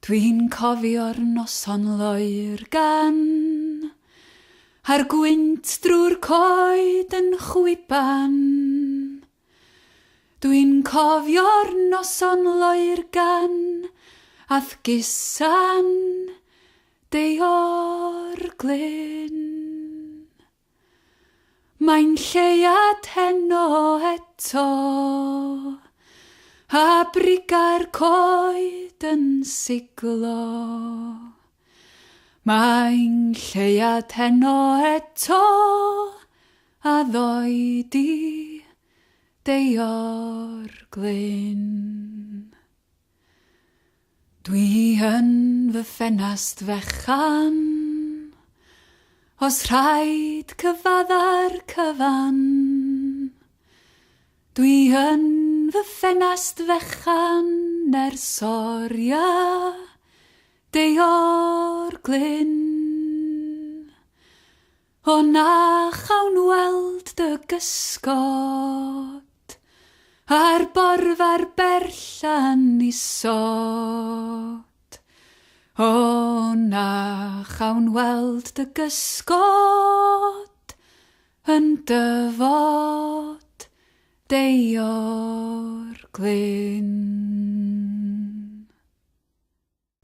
Dwi'n cofio'r noson loer gan, a'r gwynt drwy'r coed yn chwiban. Dwi'n cofio'r noson loer gan, ath gysan deor glyn. Mae'n lleiad heno eto, a briga'r coed yn siglo. Mae'n lleiad heno eto, a ddoedi deor glyn. Dwi yn fy ffenast fechan, os rhaid cyfadda'r cyfan. Dwi yn fy ffenast fechan ers oria deor glyn. O na chawn weld dy gysgod, a'r borfa'r berllan isod. O na chawn weld dy gysgod yn dyfod deor glyn.